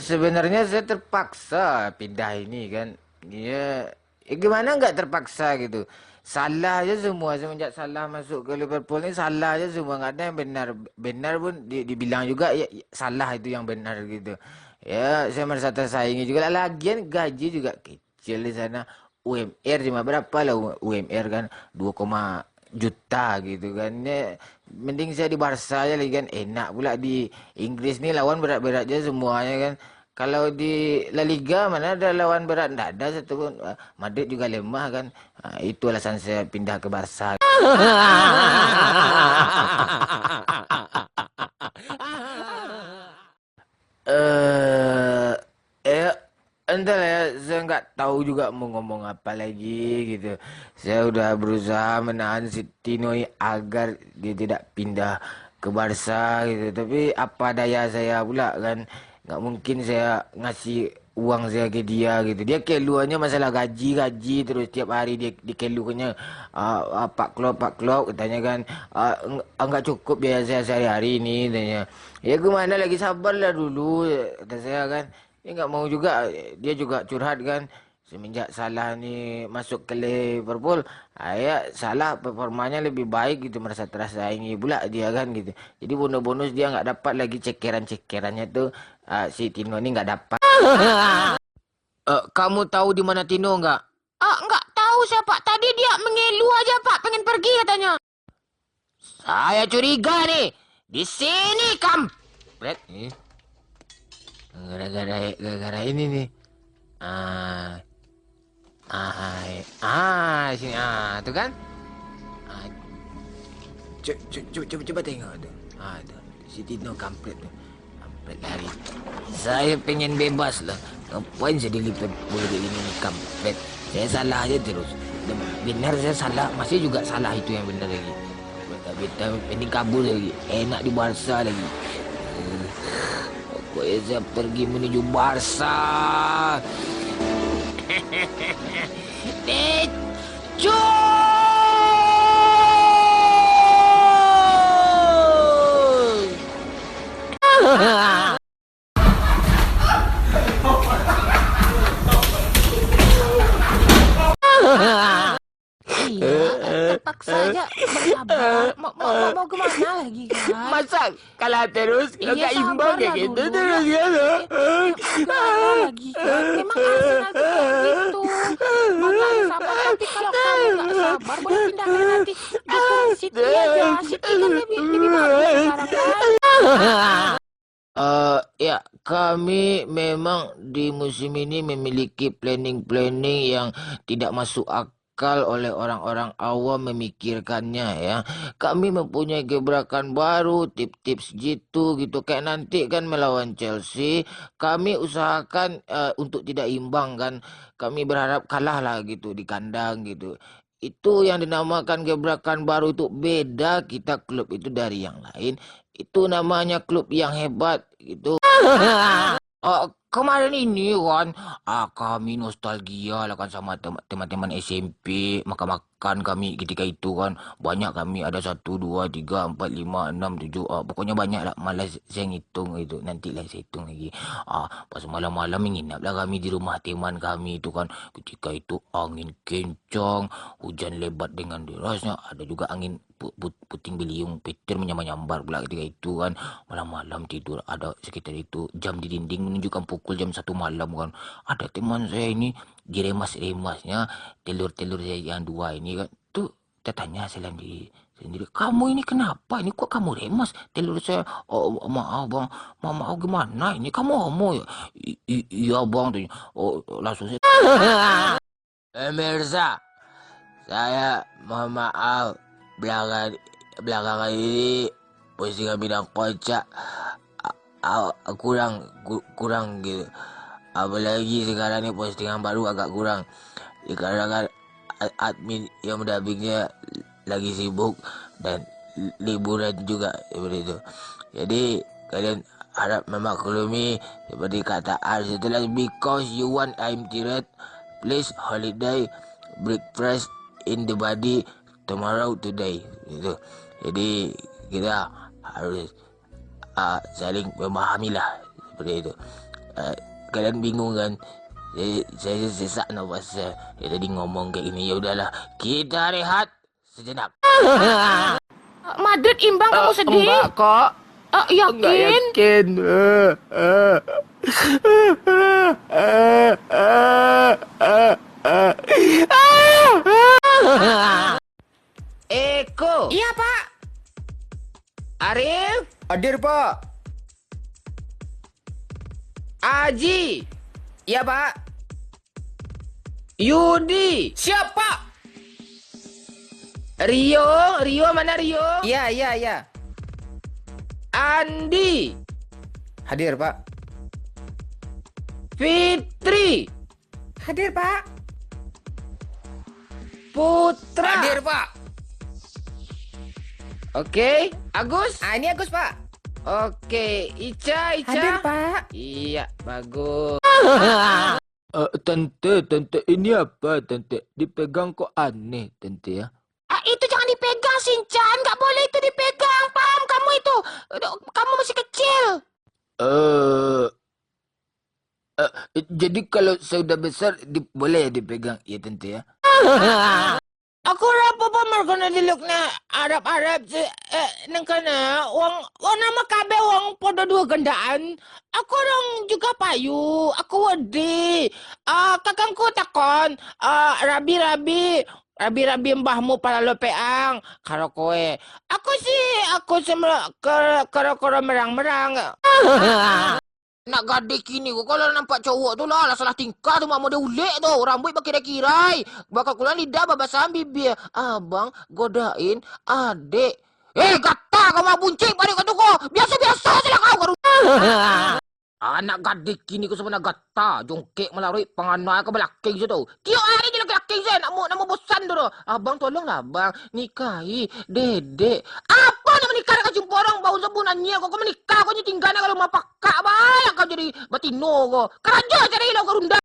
sebenarnya saya terpaksa pindah ini kan. Ya, gimana nggak terpaksa gitu. Salah aja semua semenjak salah masuk ke Liverpool ini salah aja semua nggak ada yang benar. Benar pun dibilang juga ya, salah itu yang benar gitu. Ya, saya merasa tersaingi juga. Lagian gaji juga kecil di sana. UMR cuma berapa lah UMR kan 2, juta gitu kan. Ya, mending saya di Barca aja lagi kan enak pula di Inggris nih lawan berat-berat aja semuanya kan. Kalau di La Liga mana ada lawan berat? Nggak ada satu pun. Madrid juga lemah kan. Itu alasan saya pindah ke Barca. eh eh entah lah ya, saya nggak tahu juga mau ngomong apa lagi gitu. Saya udah berusaha menahan si Tino ini agar dia tidak pindah ke Barca gitu. Tapi apa daya saya pula kan, nggak mungkin saya ngasih uang saya ke dia gitu. Dia keluarnya masalah gaji terus tiap hari dia keluarnya Pak Klop katanya kan nggak cukup biaya saya sehari-hari ini katanya. Ya gimana lagi sabarlah dulu kata saya kan. Dia nggak mau juga, dia juga curhat kan. Semenjak Salah nih masuk ke Liverpool, ya Salah performanya lebih baik gitu, merasa tersaingi pula dia kan gitu. Jadi bonus-bonus dia nggak dapat lagi cekeran-cekerannya tuh si Tino ini nggak dapat. Kamu tahu di mana Tino nggak? Nggak tahu saya Pak. Tadi dia mengeluh aja Pak, pengen pergi katanya. Saya curiga nih, di sini kampret nih. Gara-gara ini nih. Ah, sini tuh kan. Ah, coba tengok tuh. Tuh. Si Tino kampret tuh. Kampret lari. Saya pengen bebas lah. Ngapain saya di Liverpool kayak gini nih kampret. Saya salah aja terus. Dan benar saya salah, masih juga salah itu yang benar lagi. Tapi penting kabur lagi. Enak di Barca lagi. Pokoknya saya pergi menuju Barca. Tejo! Iya, terpaksa aja bersabar. Mau kemana lagi kan? Masa kalah terus Iya, nggak imbang kayak sabarlah gitu dulu. terus ya Gimana lagi kan? Memang Arsenal tuh kayak gitu. Makanya sabar. Tapi kalau kamu nggak sabar, boleh pindahkan nanti dukung City aja. City kan lebih bagus sekarang kan? Ya, kami memang di musim ini memiliki planning-planning yang tidak masuk akal oleh orang-orang awam memikirkannya ya. Kami mempunyai gebrakan baru, tips-tips gitu kayak nanti kan melawan Chelsea, kami usahakan untuk tidak imbang kan. Kami berharap kalah lah gitu di kandang gitu. Itu yang dinamakan gebrakan baru itu beda kita klub itu dari yang lain. Itu namanya klub yang hebat gitu. Kemarin ini kan kami nostalgia lah kan sama teman-teman SMP, makan-makan kami ketika itu kan banyak kami ada 1, 2, 3, 4, 5, 6, 7, pokoknya banyak lah, malas saya ngitung itu, nanti lah saya hitung lagi. Pas malam-malam menginap lah kami di rumah teman kami itu kan, ketika itu angin kencang, hujan lebat dengan derasnya, ada juga angin puting beliung, petir menyambar-nyambar pula ketika itu kan. Malam-malam tidur ada sekitar itu jam di dinding menunjukkan pukul jam 1 malam kan. Ada teman saya ini diremas-remasnya telur-telur saya yang 2 ini kan. Tuh tanya saya sendiri, kamu ini kenapa ini kok kamu remas telur saya? Maaf bang, maaf gimana ini kamu homo ya? Iya bang tuh. Langsung saya Mirza, saya mohon maaf belakangan ini postingan bidang kocak kurang gitu, apalagi sekarang ini postingan baru agak kurang dikarenakan admin yang mendampingnya lagi sibuk dan liburan juga seperti itu. Jadi kalian harap memaklumi seperti kata Ars itulah, because you want I'm tired, please holiday breakfast in the body tomorrow today gitu. Jadi kita harus saling memahami lah seperti itu. Kalian bingung kan? Saya sesak nafas saya. Dia tadi ngomong kayak gini. Ya udahlah, kita rehat sejenak. Madrid imbang kamu sedih? Enggak kok. Enggak Yakin? yakin. Eko, Iya, Pak. Arif, Hadir, Pak. Aji, Iya, Pak. Yudi, Siap, Pak. Rio mana Rio? Iya. Andi, Hadir, Pak. Fitri, Hadir, Pak. Putra. Hadir, Pak. Oke, Agus. Ini Agus, Pak. Oke, Ica. Hadir, Pak. Iya, bagus. Tante, ini apa, tante? Dipegang kok aneh, tante ya? Itu jangan dipegang, Shinchan. Nggak boleh itu dipegang. Paham kamu itu? Kamu masih kecil. Jadi kalau saya udah besar, boleh ya dipegang, ya tante ya? Aku rapo pa markana dilok na Arab-Arab nang kana wang nama kabe wang podo dua gandaan. Aku orang juga payu. Aku wedi. Kakangku takon rabi-rabi mbahmu para lopeang karo kowe. Aku karo merang-merang. Nak gadis kini kau kalau nampak cowok tu lah salah tingkah tu mak model ulik tu. Rambut pakai kirai. Bakal keluar lidah babasan bibir. Abang godain adik. Gata kau mau buncit pada kau tu kau. Biasa-biasa saja kau. Anak gadis kini kau sebenarnya gata. Jongkek melarui penganai ke belakang je tu. Tiap hari je laki-laki je. Nak bosan tu. Abang tolonglah abang. Nikahi dedek. Apa nak menikah dengan jumpa orang bau sebunannya. Kau menikah kau tinggalnya kalau mau pakak. Kau jadi batino kau. Keraja cari ilau kau runda.